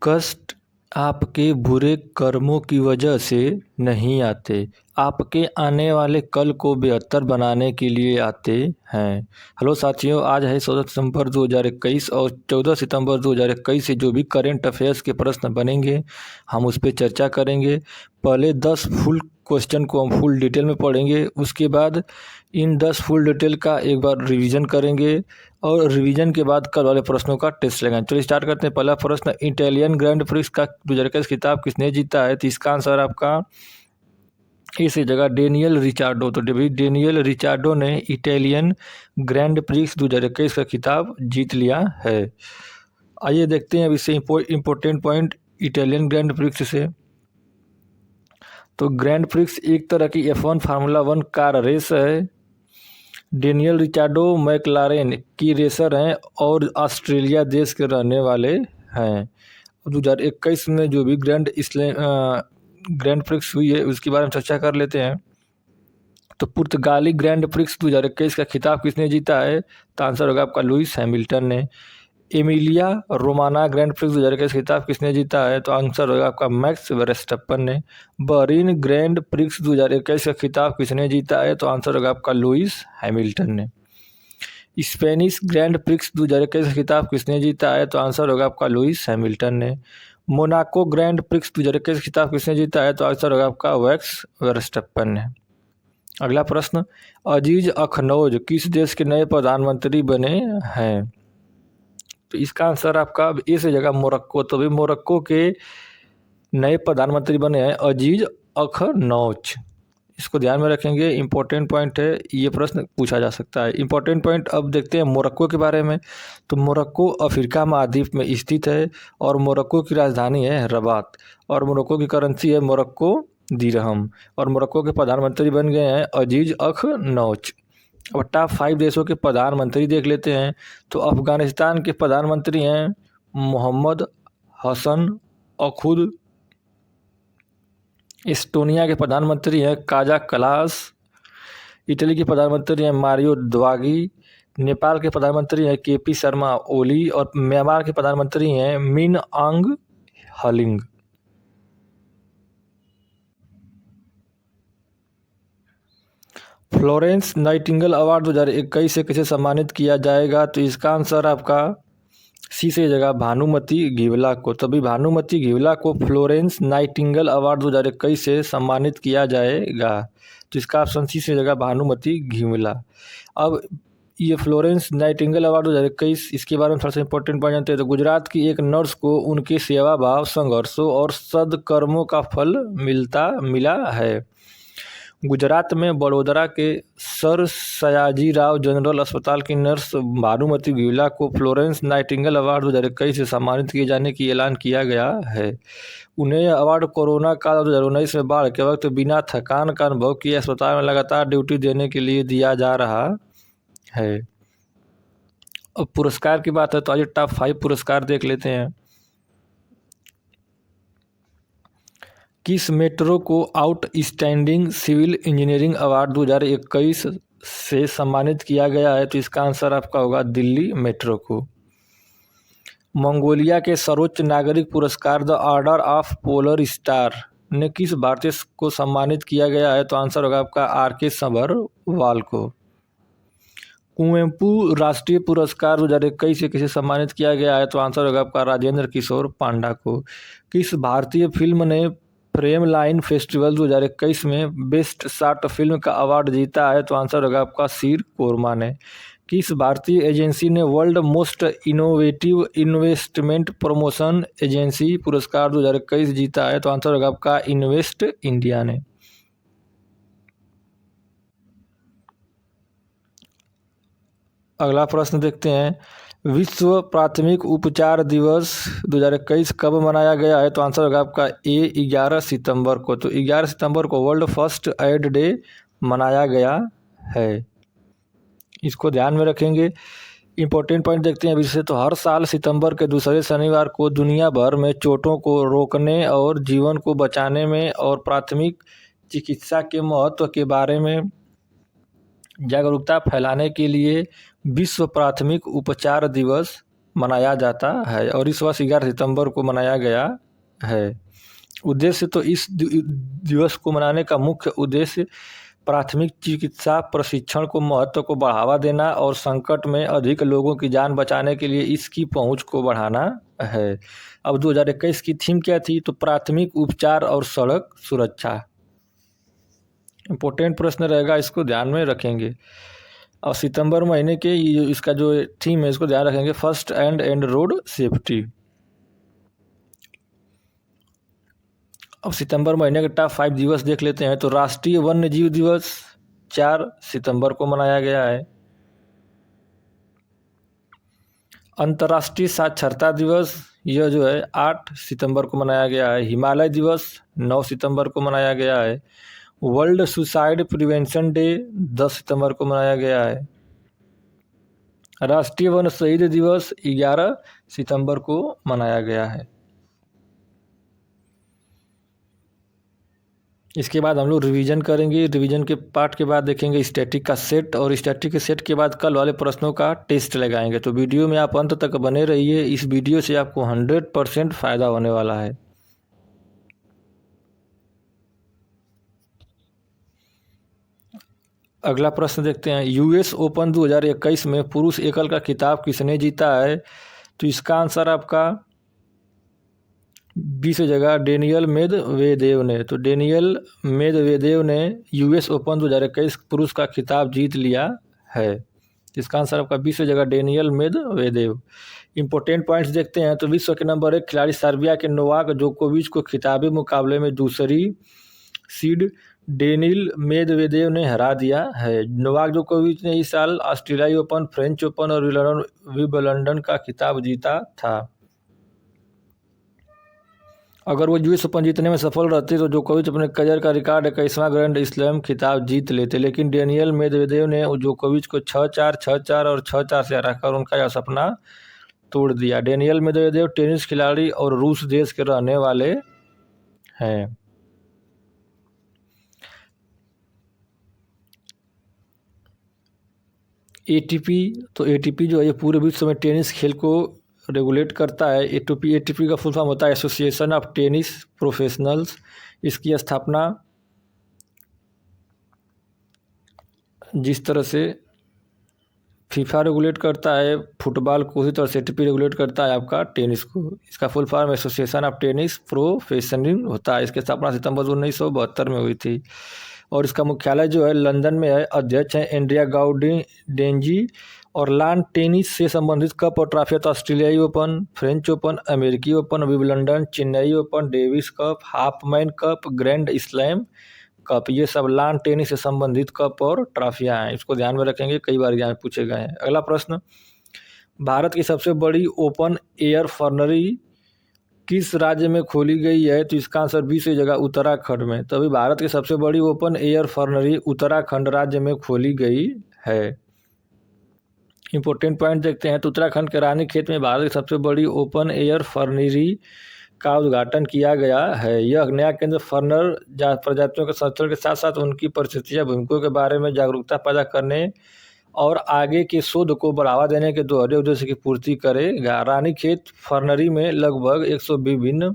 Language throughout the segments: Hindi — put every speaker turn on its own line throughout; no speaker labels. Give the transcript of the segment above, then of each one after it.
कष्ट आपके बुरे कर्मों की वजह से नहीं आते, आपके आने वाले कल को बेहतर बनाने के लिए आते हैं। हेलो साथियों, आज है 16 सितंबर 2021 और 14 सितंबर 2021 से जो भी करंट अफेयर्स के प्रश्न बनेंगे हम उस पर चर्चा करेंगे। पहले 10 फुल क्वेश्चन को हम फुल डिटेल में पढ़ेंगे, उसके बाद इन 10 फुल डिटेल का एक बार रिवीजन करेंगे और रिवीजन के बाद कल वाले प्रश्नों का टेस्ट लगाएंगे। चलिए स्टार्ट करते हैं। पहला प्रश्न, इटालियन ग्रैंड प्रिक्स का 2021 खिताब किसने जीता है? तो इसका आंसर आपका इस जगह डेनियल रिचार्डो। तो डेनियल रिचार्डो ने इटालियन ग्रैंड प्रिक्स 2021 का खिताब जीत लिया है। आइए देखते हैं अब इससे important point Italian grand prix से। तो ग्रैंड प्रिक्स एक तरह की F1 फार्मूला 1 कार रेस है। डेनियल रिचार्डो मैकलारेन की रेसर हैं और ऑस्ट्रेलिया देश के रहने वाले हैं। 2021 में जो भी ग्रैंड प्रिक्स हुई है उसके बारे में चर्चा कर लेते हैं। तो पुर्तगाली ग्रैंड प्रिक्स 2021 का खिताब किसने जीता है? तो आंसर होगा आपका लुइस हैमिल्टन ने। एमिलिया रोमाना ग्रैंड प्रिक्स 2021 खिताब किसने जीता है? तो आंसर होगा आपका मैक्स वर्स्टैपन ने। बहरीन ग्रैंड प्रिक्स 2021 का खिताब किसने जीता है? तो आंसर होगा आपका लुइस हैमिल्टन ने। स्पेनिश ग्रैंड प्रिक्स 2021 का खिताब किसने जीता है? तो आंसर होगा आपका लुइस हैमिल्टन ने। मोनाको ग्रैंड प्रिक्स 2021 खिताब किसने जीता है? तो आंसर होगा आपका मैक्स वर्स्टैपन ने। अगला प्रश्न, अजीज अखनौज किस देश के नए प्रधानमंत्री बने हैं? तो इसका आंसर आपका इस जगह मोरक्को। तो भी मोरक्को के नए प्रधानमंत्री बने हैं अजीज अखनौज। इसको ध्यान में रखेंगे, इंपॉर्टेंट पॉइंट है, ये प्रश्न पूछा जा सकता है। इंपॉर्टेंट पॉइंट अब देखते हैं मोरक्को के बारे में। तो मोरक्को अफ्रीका महाद्वीप में स्थित है और मोरक्को की राजधानी है रबात और मोरक्को की करेंसी है मोरक्को दिरहम और मोरक्को के प्रधानमंत्री बन गए हैं अजीज अखनौज। अब टॉप 5 देशों के प्रधानमंत्री देख लेते हैं। तो अफगानिस्तान के प्रधानमंत्री हैं मोहम्मद हसन अखुद। एस्टोनिया के प्रधानमंत्री हैं काजा कलास। इटली के प्रधानमंत्री हैं मारियो द्वागी। नेपाल के प्रधानमंत्री हैं केपी शर्मा ओली और म्यांमार के प्रधानमंत्री हैं मिन आंग हलिंग। फ्लोरेंस नाइटिंगेल अवार्ड 2021 से किसे सम्मानित किया जाएगा? तो इसका आंसर आपका सी से जगह भानुमति घिवला को। तभी भानुमति घिवला को फ्लोरेंस नाइटिंगेल अवार्ड 2021 से सम्मानित किया जाएगा। तो इसका ऑप्शन सी से जगह भानुमति घिवला। अब ये फ्लोरेंस नाइटिंगेल अवार्ड 2021 इसके बारे में थोड़ा सा इंपॉर्टेंट पॉइंट जानते हैं। तो गुजरात की एक नर्स को उनके सेवा भाव, संघर्षों और सद्कर्मों का फल मिला है। गुजरात में बड़ोदरा के सर सयाजी राव जनरल अस्पताल की नर्स भानुमति घिवला को फ्लोरेंस नाइटिंगेल अवार्ड 2021 से सम्मानित किए जाने की ऐलान किया गया है। उन्हें यह अवार्ड कोरोना काल 2019 में बाढ़ के वक्त बिना थकान का अनुभव किए अस्पताल में लगातार ड्यूटी देने के लिए दिया जा रहा है। अब पुरस्कार की बात है तो आज टॉप 5 पुरस्कार देख लेते हैं। किस मेट्रो को आउटस्टैंडिंग सिविल इंजीनियरिंग अवार्ड 2021 से सम्मानित किया गया है? तो इसका आंसर आपका होगा दिल्ली मेट्रो को। मंगोलिया के सर्वोच्च नागरिक पुरस्कार the order of polar star ने किस भारतीय को सम्मानित किया गया है? तो आंसर होगा आपका आर.के. सभरवाल को। कुवेंपु राष्ट्रीय पुरस्कार 2021 से किसे सम्मानित किया गया है? तो आंसर होगा आपका राजेंद्र किशोर पांडा को। किस भारतीय फिल्म ने फ्रेम लाइन फेस्टिवल 2021 में बेस्ट शॉर्ट फिल्म का अवार्ड जीता है? तो आंसर होगा आपका शीर कोरमा ने। किस भारतीय एजेंसी ने world most innovative investment promotion agency पुरस्कार 2021 जीता है? तो आंसर होगा आपका इन्वेस्ट इंडिया ने। अगला प्रश्न देखते हैं, विश्व प्राथमिक उपचार दिवस 2021 कब मनाया गया है? तो आंसर होगा आपका ए 11 सितंबर को। तो 11 सितंबर को वर्ल्ड फर्स्ट एड डे मनाया गया है, इसको ध्यान में रखेंगे। इंपॉर्टेंट पॉइंट देखते हैं विषय। तो हर साल सितंबर के दूसरे शनिवार को दुनिया भर में चोटों को रोकने और जीवन को बचाने में और प्राथमिक चिकित्सा के महत्व के बारे में जागरूकता फैलाने के लिए विश्व प्राथमिक उपचार दिवस मनाया जाता है और इस वर्ष 11 सितंबर को मनाया गया है। उद्देश्य तो इस दिवस को मनाने का मुख्य उद्देश्य प्राथमिक चिकित्सा प्रशिक्षण को महत्व को बढ़ावा देना और संकट में अधिक लोगों की जान बचाने के लिए इसकी पहुंच को बढ़ाना है। अब 2021 की थीम क्या थी? तो प्राथमिक उपचार और सड़क सुरक्षा। इम्पोर्टेंट प्रश्न रहेगा, इसको ध्यान में रखेंगे। और सितंबर महीने के इसका जो थीम है इसको ध्यान रखेंगे, फर्स्ट एंड रोड सेफ्टी। अब सितंबर महीने के टॉप 5 दिवस देख लेते हैं। तो राष्ट्रीय वन्य जीव दिवस 4 सितंबर को मनाया गया है। अंतर्राष्ट्रीय साक्षरता दिवस यह जो है 8 सितंबर को मनाया गया है। हिमालय दिवस 9 सितंबर को मनाया गया है। वर्ल्ड सुसाइड प्रिवेंशन डे 10 सितंबर को मनाया गया है। राष्ट्रीय वन शहीद दिवस 11 सितंबर को मनाया गया है। इसके बाद हम लोग रिवीजन करेंगे। रिवीजन के पार्ट के बाद देखेंगे स्टैटिक का सेट, और स्टैटिक के सेट के बाद कल वाले प्रश्नों का टेस्ट लगाएंगे। तो वीडियो में आप अंत तक बने रहिए, इस वीडियो से आपको 100% फ़ायदा होने वाला है। अगला प्रश्न देखते हैं, यूएस ओपन 2021 में पुरुष एकल का खिताब किसने जीता है? तो इसका आंसर आपका 20 जगह डेनियल मेदवेदेव ने। तो डेनियल मेदवेदेव ने यूएस ओपन 2021 पुरुष का खिताब जीत लिया है। इसका आंसर आपका 20 जगह डेनियल मेदवेदेव। इंपॉर्टेंट पॉइंट्स देखते हैं। तो विश्व के नंबर 1 खिलाड़ी सर्बिया के नोवाक जोकोविच को खिताबी मुकाबले में दूसरी सीड डेनिल मेदवेदेव ने हरा दिया है। नोवाक जोकोविच ने इस साल ऑस्ट्रेलियाई ओपन, फ्रेंच ओपन और विंबलडन का खिताब जीता था। अगर वो यूएस ओपन जीतने में सफल रहते तो जोकोविच अपने करियर का रिकॉर्ड 21वां ग्रैंड स्लैम खिताब जीत लेते, लेकिन डेनियल मेदवेदेव ने जोकोविच को 6-4, 6-4 और 6-4 से हराकर उनका यह सपना तोड़ दिया। डेनियल मेदवेदेव टेनिस खिलाड़ी और रूस देश के रहने वाले हैं। एटीपी, तो एटीपी जो है ये पूरे विश्व में टेनिस खेल को रेगुलेट करता है। एटीपी का फुल फॉर्म होता है एसोसिएशन ऑफ टेनिस प्रोफेशनल्स। इसकी स्थापना जिस तरह से फीफा रेगुलेट करता है फुटबॉल को, उसी तरह से एटीपी रेगुलेट करता है आपका टेनिस को। इसका full form association of tennis professional होता है। इसकी स्थापना सितंबर 1972 में हुई थी और इसका मुख्यालय जो है लंदन में है। अध्यक्ष हैं एंड्रिया गाउडेंजी। और लॉन टेनिस से संबंधित कप और ट्रॉफी तो ऑस्ट्रेलियाई ओपन, फ्रेंच ओपन, अमेरिकी open, Wimbledon, Chennai open, Davis cup, Hopman cup, grand slam cup, ये सब लॉन टेनिस से संबंधित कप और ट्रॉफियाँ हैं। इसको ध्यान में रखेंगे, कई बार यहाँ पूछे गए हैं। अगला प्रश्न, भारत की सबसे बड़ी ओपन एयर फर्नरी किस राज्य में खोली गई है? तो इसका आंसर 20 जगह उत्तराखंड में। तभी भारत की सबसे बड़ी ओपन एयर फर्नरी उत्तराखंड राज्य में खोली गई है। इंपॉर्टेंट पॉइंट देखते हैं। तो उत्तराखंड के रानीखेत में भारत की सबसे बड़ी ओपन एयर फर्नरी का उद्घाटन किया गया है। यह नया केंद्र फर्नर प्रजातियों के संरक्षण के साथ साथ उनकी परिस्थितियों भूमिकों के बारे में जागरूकता पैदा करने और आगे के शोध को बढ़ावा देने के दोहरे उद्देश्य की पूर्ति करेगा। रानीखेत फर्नरी में लगभग 100 विभिन्न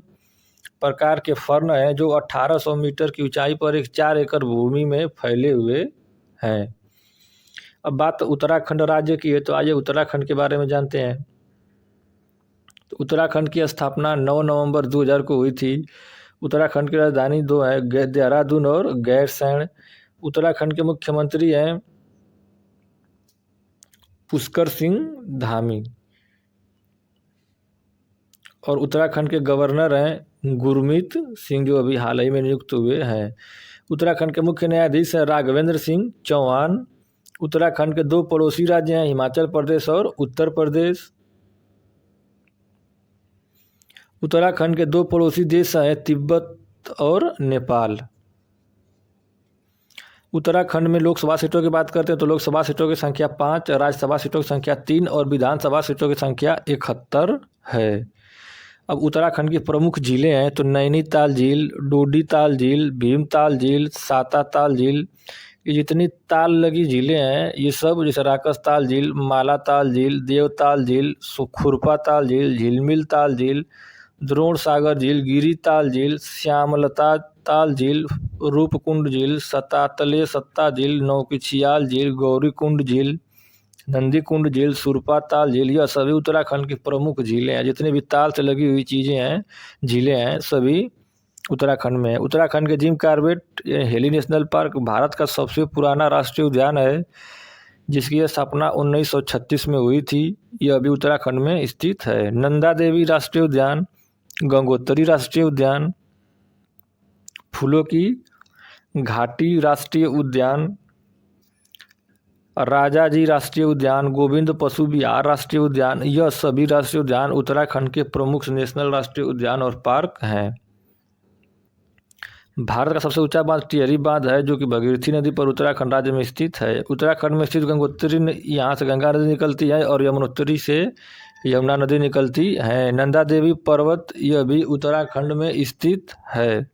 प्रकार के फर्न हैं जो 1800 मीटर की ऊंचाई पर एक 4 एकड़ भूमि में फैले हुए हैं। अब बात उत्तराखंड राज्य की है, तो आइए उत्तराखंड के बारे में जानते हैं। तो उत्तराखंड की स्थापना 9 नवंबर 2000 को हुई थी। उत्तराखंड की राजधानी 2 है, देहरादून और गैरसैंण। उत्तराखंड के मुख्यमंत्री हैं पुष्कर सिंह धामी और उत्तराखंड के गवर्नर हैं गुरमीत सिंह, जो अभी हाल ही में नियुक्त हुए हैं। उत्तराखंड के मुख्य न्यायाधीश हैं राघवेंद्र सिंह चौहान। उत्तराखंड के 2 पड़ोसी राज्य हैं हिमाचल प्रदेश और उत्तर प्रदेश। उत्तराखंड के 2 पड़ोसी देश हैं तिब्बत और नेपाल। उत्तराखंड में लोकसभा सीटों की बात करते हैं तो लोकसभा सीटों की संख्या 5, राज्यसभा सीटों की संख्या 3 और विधानसभा सीटों की संख्या 71 है। अब उत्तराखंड की प्रमुख झीलें हैं तो नैनीताल झील, डोडीताल झील, भीमताल झील, साताताल झील, ये जितनी ताल लगी झीलें हैं ये सब, जैसे राकस ताल झील, माला ताल झील, देवताल झील, खुरपा ताल झील, झिलमिल ताल झील, द्रोण सागर झील, गिरी ताल झील, श्यामलता ताल झील, रूपकुंड झील, सतातले सत्ता झील, नौकिछियाल झील, गौरीकुंड झील, नंदीकुंड झील, सुरपा ताल झील, यह सभी उत्तराखंड की प्रमुख झीलें हैं। जितनी भी ताल से लगी हुई चीज़ें हैं, झीलें हैं, सभी उत्तराखंड में है। उत्तराखंड के Jim Corbett heli national park Bharat का सबसे पुराना राष्ट्रीय उद्यान है, जिसकी स्थापना 1936 में हुई थी। यह अभी उत्तराखंड में स्थित है। नंदा देवी राष्ट्रीय उद्यान, गंगोत्री राष्ट्रीय उद्यान, फूलों की घाटी राष्ट्रीय उद्यान, राजाजी राष्ट्रीय उद्यान, गोविंद पशु विहार राष्ट्रीय उद्यान, यह सभी राष्ट्रीय उद्यान उत्तराखंड के प्रमुख नेशनल राष्ट्रीय उद्यान और पार्क हैं। भारत का सबसे ऊंचा बांध टिहरी बांध है, जो कि भगीरथी नदी पर उत्तराखंड राज्य में स्थित है। उत्तराखंड में स्थित गंगोत्री, यहाँ से गंगा नदी निकलती है और यमुनोत्री से यमुना नदी निकलती है। नंदा देवी पर्वत, यह भी उत्तराखंड में स्थित है।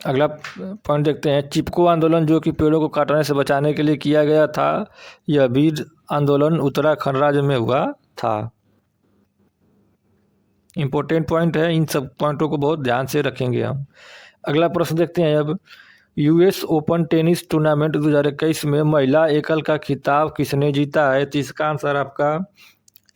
अगला पॉइंट देखते हैं, चिपको आंदोलन, जो कि पेड़ों को काटने से बचाने के लिए किया गया था। यह भी आंदोलन उत्तराखंड राज्य में हुआ था। इम्पोर्टेंट पॉइंट है, इन सब पॉइंटों को बहुत ध्यान से रखेंगे हम। अगला प्रश्न देखते हैं अब, यूएस ओपन टेनिस टूर्नामेंट 2021 में महिला एकल का खिताब किसने जीता है? तो इसका आंसर आपका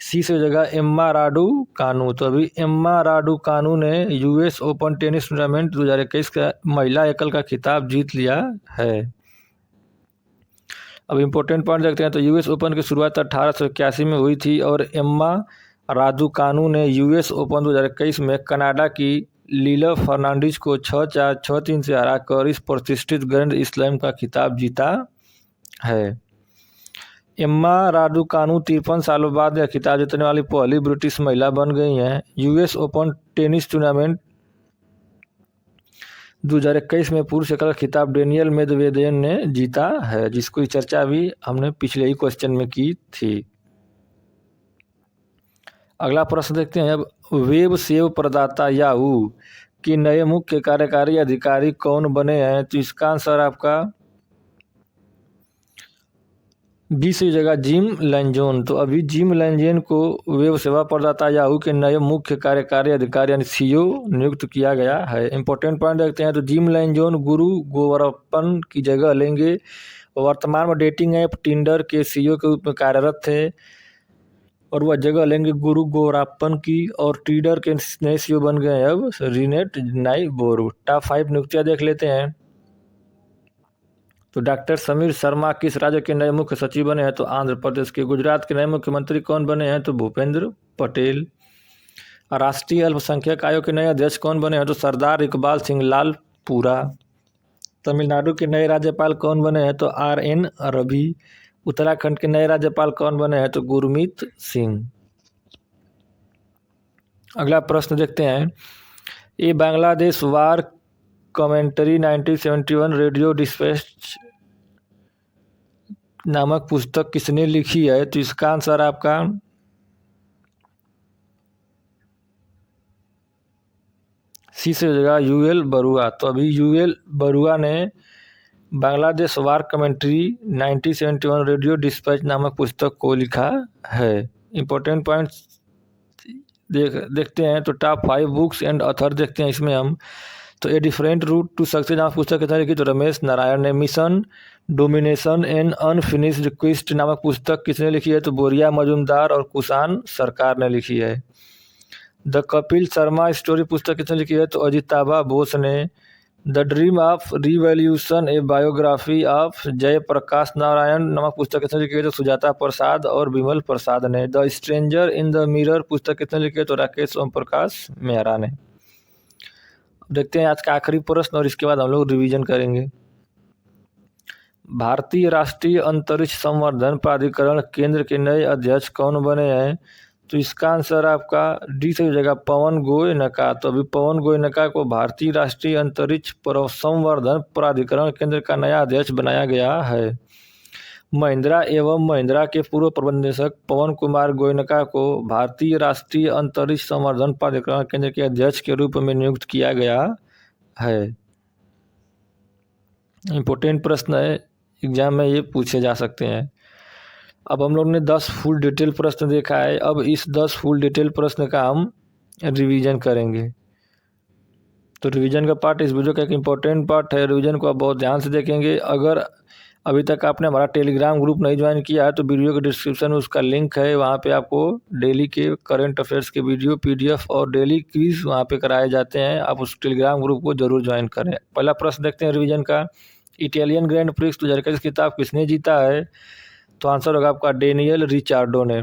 सी से हो जाएगा, एम्मा राडुकानु। तो अभी एम्मा राडुकानु ने यूएस ओपन टेनिस टूर्नामेंट 2021 का महिला एकल का खिताब जीत लिया है। अब इम्पोर्टेंट पॉइंट देखते हैं, तो यूएस ओपन की शुरुआत 1881 में हुई थी और एम्मा राडुकानु ने यूएस ओपन 2021 में कनाडा की लीला फर्नांडिस को 6-4, 6-3 से हराकर इस प्रतिष्ठित ग्रैंड स्लैम का खिताब जीता है। एम्मा राडुकानु 53 सालों बाद यह खिताब जीतने वाली पहली ब्रिटिश महिला बन गई हैं। यूएस ओपन टेनिस टूर्नामेंट 2021 में पुरुष एकल खिताब डेनियल मेदवेदेव ने जीता है, जिसकी चर्चा भी हमने पिछले ही क्वेश्चन में की थी। अगला प्रश्न देखते हैं अब, वेब सेव प्रदाता याहू के नए मुख्य कार्यकारी अधिकारी कौन बने हैं? तो इसका आंसर आपका बी से जगह जिम लैंजोन। तो अभी जिम लैंजोन को वेब सेवा प्रदाता याहू के नए मुख्य कार्यकारी अधिकारी यानी सीईओ नियुक्त किया गया है। इंपॉर्टेंट पॉइंट देखते हैं, तो जिम लैंजोन गुरु गोवरप्पन की जगह लेंगे। वर्तमान में डेटिंग ऐप टिंडर के सीईओ के रूप में कार्यरत थे और वह जगह लेंगे गुरु गोवरप्पन की, और टिंडर के नए सीईओ बन गए हैं अब रिनेट नाइबोरू। टॉप 5 नियुक्तियां देख लेते हैं। तो डॉक्टर समीर शर्मा किस राज्य के नए मुख्य सचिव बने हैं? तो आंध्र प्रदेश के। गुजरात के नए मुख्यमंत्री कौन बने हैं? तो भूपेंद्र पटेल। राष्ट्रीय अल्पसंख्यक आयोग के नए अध्यक्ष कौन बने हैं? तो सरदार इकबाल सिंह लालपुरा। तमिलनाडु के नए राज्यपाल कौन बने हैं? तो RN रवि। उत्तराखंड के नए राज्यपाल कौन बने हैं? तो गुरमीत सिंह। अगला प्रश्न देखते हैं, ये बांग्लादेश वार कमेंट्री 1971 रेडियो डिस्पैच नामक पुस्तक किसने लिखी है? तो इसका आंसर आपका सी से हो जाएगा, UL बरुआ। तो अभी UL बरुआ ने बांग्लादेश वार कमेंट्री 1971 रेडियो डिस्पैच नामक पुस्तक को लिखा है। इंपॉर्टेंट पॉइंट्स देखते हैं, तो टॉप 5 बुक्स एंड ऑथर देखते हैं इसमें हम। तो a different route to success नामक पुस्तक किसने लिखी? तो रमेश नारायण ने। Mission domination and unfinished quest नामक पुस्तक किसने लिखी है? तो बोरिया मजुमदार और कुशान सरकार ने लिखी है। द कपिल शर्मा स्टोरी पुस्तक किसने लिखी है? तो अजिताबा बोस ने। The dream of revolution a biography of Jayaprakash Narayan नामक पुस्तक किसने लिखी है? तो सुजाता प्रसाद और विमल प्रसाद ने। The stranger in the mirror पुस्तक किसने लिखी है? तो राकेश ओम प्रकाश मेहरा ने। देखते हैं आज का आखिरी प्रश्न और इसके बाद हम लोग रिवीजन करेंगे। भारतीय राष्ट्रीय अंतरिक्ष संवर्धन प्राधिकरण केंद्र के नए अध्यक्ष कौन बने हैं? तो इसका आंसर आपका डी से हो जाएगा, पवन गोयनका। तो अभी पवन गोयनका को भारतीय राष्ट्रीय अंतरिक्ष संवर्धन प्राधिकरण केंद्र का नया अध्यक्ष बनाया गया है। महिंद्रा एवं महिंद्रा के पूर्व प्रबंध निदेशक पवन कुमार गोयनका को भारतीय राष्ट्रीय अंतरिक्ष संवर्धन प्राधिकरण केंद्र के अध्यक्ष के रूप में नियुक्त किया गया है। इम्पोर्टेंट प्रश्न है, एग्जाम में ये पूछे जा सकते हैं। अब हम लोग ने 10 फुल डिटेल प्रश्न देखा है, अब इस 10 फुल डिटेल प्रश्न का हम रिवीजन करेंगे। तो रिवीजन का पार्ट इस वीडियो का एक इम्पोर्टेंट पार्ट है, रिवीजन को आप बहुत ध्यान से देखेंगे। अगर अभी तक आपने हमारा टेलीग्राम ग्रुप नहीं ज्वाइन किया है तो वीडियो के डिस्क्रिप्शन में उसका लिंक है, वहाँ पे आपको डेली के करंट अफेयर्स के वीडियो PDF और डेली क्विज वहाँ पे कराए जाते हैं। आप उस टेलीग्राम ग्रुप को जरूर ज्वाइन करें। पहला प्रश्न देखते हैं रिवीजन का, इटालियन ग्रैंड प्रिक्स 2021 खिताब किसने जीता है? तो आंसर होगा आपका डेनियल रिचार्डो ने।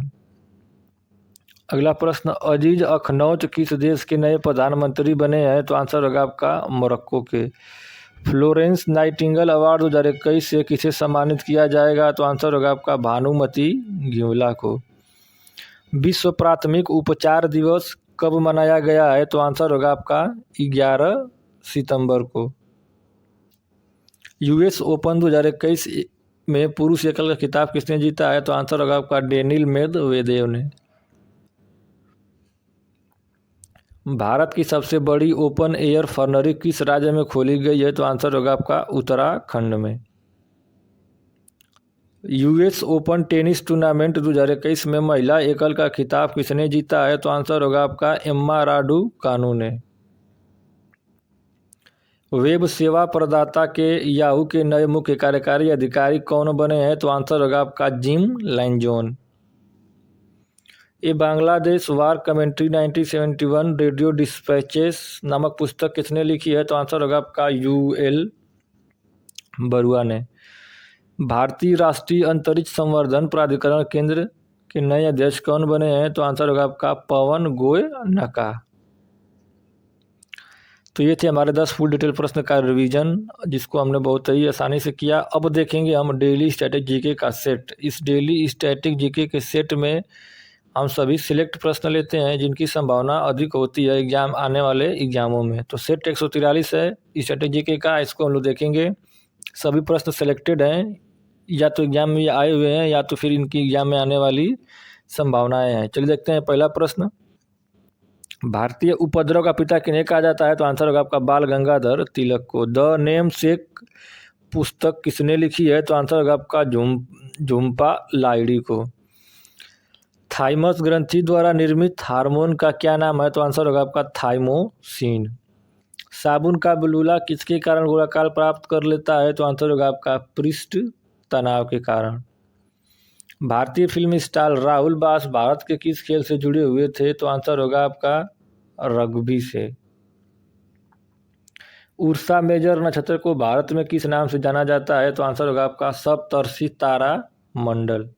अगला प्रश्न, अजीज अखनौज किस देश के नए प्रधानमंत्री बने हैं? तो आंसर होगा आपका मोरक्को के। फ्लोरेंस नाइटिंगेल अवार्ड 2021 से किसे सम्मानित किया जाएगा? तो आंसर होगा आपका भानुमति गियोला को। विश्व प्राथमिक उपचार दिवस कब मनाया गया है? तो आंसर होगा आपका 11 सितंबर को। US ओपन 2021 में पुरुष एकल का खिताब किसने जीता है? तो आंसर होगा आपका डेनिल मेदवेदेव ने। भारत की सबसे बड़ी ओपन एयर फर्नरी किस राज्य में खोली गई है? तो आंसर होगा आपका उत्तराखंड में। US ओपन टेनिस टूर्नामेंट 2021 में महिला एकल का खिताब किसने जीता है? तो आंसर होगा आपका एम्मा राडुकानु ने। वेब सेवा प्रदाता के याहू के नए मुख्य कार्यकारी अधिकारी कौन बने हैं? तो आंसर होगा आपका जिम लैंजोन। ये बांग्लादेश वार कमेंट्री 1971 रेडियो डिस्पैचेस नामक पुस्तक किसने लिखी है? तो आंसर होगा आपका UL बरुआ ने। भारतीय राष्ट्रीय अंतरिक्ष संवर्धन प्राधिकरण केंद्र के नए अध्यक्ष कौन बने हैं? तो आंसर होगा आपका पवन गोयनका। तो ये थे हमारे 10 फुल डिटेल प्रश्न का रिवीजन, जिसको हमने बहुत ही आसानी से किया। अब देखेंगे हम डेली स्टैटिक जीके का सेट। इस डेली स्टैटिक जीके के सेट में हम सभी सिलेक्ट प्रश्न लेते हैं जिनकी संभावना अधिक होती है एग्जाम आने वाले एग्जामों में। तो सेट 143 है स्टैटिक जीके का, इसको हम लोग देखेंगे। सभी प्रश्न सिलेक्टेड हैं, या तो एग्जाम में आए हुए हैं या तो फिर इनकी एग्जाम में आने वाली संभावनाएं हैं। चलिए देखते हैं पहला प्रश्न, भारतीय उपद्रव का पिता किन्हें कहा जाता है? तो आंसर होगा आपका बाल गंगाधर तिलक को। द नेम सेक पुस्तक किसने लिखी है? तो आंसर होगा आपका झुम्पा लाहिड़ी को। थाइमस ग्रंथि द्वारा निर्मित हार्मोन का क्या नाम है? तो आंसर होगा आपका थाइमोसिन। साबुन का बुलबुला किसके कारण गोलाकार प्राप्त कर लेता है? तो आंसर होगा आपका पृष्ठ तनाव के कारण। भारतीय फिल्म स्टार राहुल बास भारत के किस खेल से जुड़े हुए थे? तो आंसर होगा आपका रग्बी से। उर्सा मेजर नक्षत्र को भारत में किस नाम से जाना जाता है? तो आंसर होगा आपका सप्तर्षि तारा मंडल।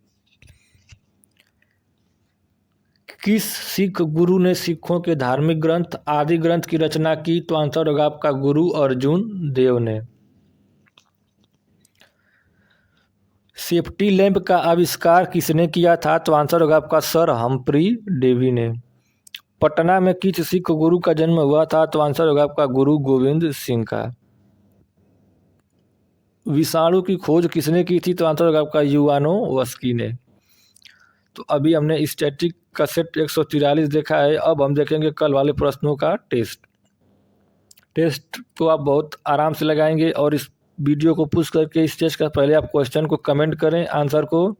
किस सिख गुरु ने सिखों के धार्मिक ग्रंथ आदि ग्रंथ की रचना की? तो आंसर होगा आपका गुरु अर्जुन देव ने। सेफ्टी लैंप का आविष्कार किसने किया था? तो आंसर होगा आपका सर हम्फ्री डेवी ने। पटना में किस सिख गुरु का जन्म हुआ था? तो आंसर होगा आपका गुरु गोविंद सिंह का। विषाणु की खोज किसने की थी? तो आंसर होगा आपका यूवानोवस्की ने। तो अभी हमने स्टैटिक का सेट 143 देखा है, अब हम देखेंगे कल वाले प्रश्नों का टेस्ट तो आप बहुत आराम से लगाएंगे। और इस वीडियो को पुश करके इस टेस्ट का पहले आप क्वेश्चन को कमेंट करें आंसर को,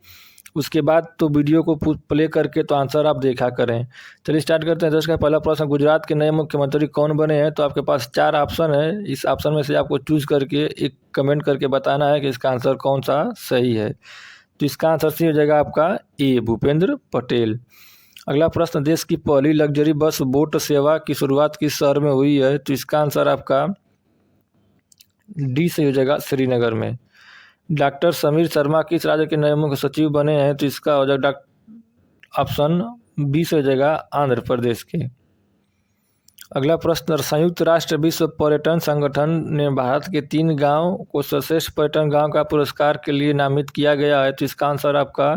उसके बाद तो वीडियो को प्ले करके तो आंसर आप देखा करें। चलिए स्टार्ट करते हैं। का पहला प्रश्न, गुजरात के नए मुख्यमंत्री कौन बने हैं? तो आपके पास 4 ऑप्शन है, इस ऑप्शन में से आपको चूज करके एक कमेंट करके बताना है कि इसका आंसर कौन सा सही है। तो इसका आंसर सही हो जाएगा आपका ए भूपेंद्र पटेल। अगला प्रश्न, देश की पहली लग्जरी बस बोट सेवा की शुरुआत किस शहर में हुई है? तो इसका आंसर आपका डी सही हो जाएगा श्रीनगर में। डॉक्टर समीर शर्मा किस राज्य के नए मुख्य सचिव बने हैं? तो इसका हो जाएगा ऑप्शन बी से हो जाएगा आंध्र प्रदेश के। अगला प्रश्न, संयुक्त राष्ट्र विश्व पर्यटन संगठन ने भारत के 3 गांव को सर्वश्रेष्ठ पर्यटन गांव का पुरस्कार के लिए नामित किया गया है। तो इसका आंसर आपका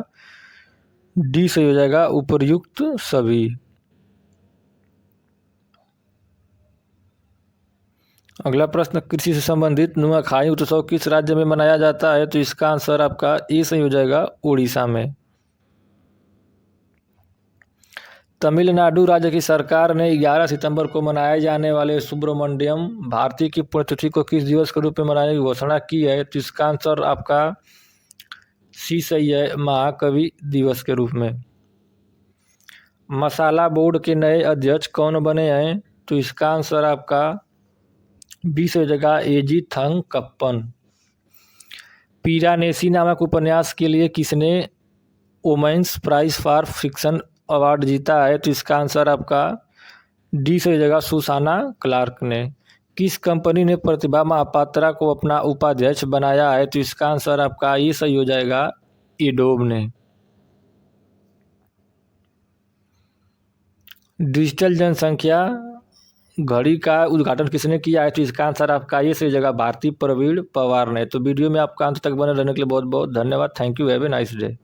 डी सही हो जाएगा उपर्युक्त सभी। अगला प्रश्न, कृषि से संबंधित नुआखाई उत्सव किस राज्य में मनाया जाता है? तो इसका आंसर आपका ए सही हो जाएगा उड़ीसा में। तमिलनाडु राज्य की सरकार ने 11 सितंबर को मनाए जाने वाले सुब्रमण्यम भारती की पुण्यतिथि को किस दिवस के रूप में मनाने की घोषणा की है? तो इसका आंसर आपका सी सही है, महाकवि दिवस के रूप में। मसाला बोर्ड के नए अध्यक्ष कौन बने हैं? तो इसका आंसर आपका बी सही जगह एजी थंगकप्पन। पिरानेसी नामक उपन्यास के लिए किसने women's prize for fiction award जीता है? तो इसका आंसर आपका डी सही जगह सुसाना क्लार्क ने। किस कंपनी ने प्रतिभा महापात्रा को अपना उपाध्यक्ष बनाया है? तो इसका आंसर आपका ये सही हो जाएगा, एडोब ने। डिजिटल जनसंख्या घड़ी का उद्घाटन किसने किया है? तो इसका आंसर आपका ये सही जगह भारती प्रवीण पवार ने। तो वीडियो में आपका अंत तक बने रहने के लिए बहुत बहुत धन्यवाद। Thank you, have a nice day.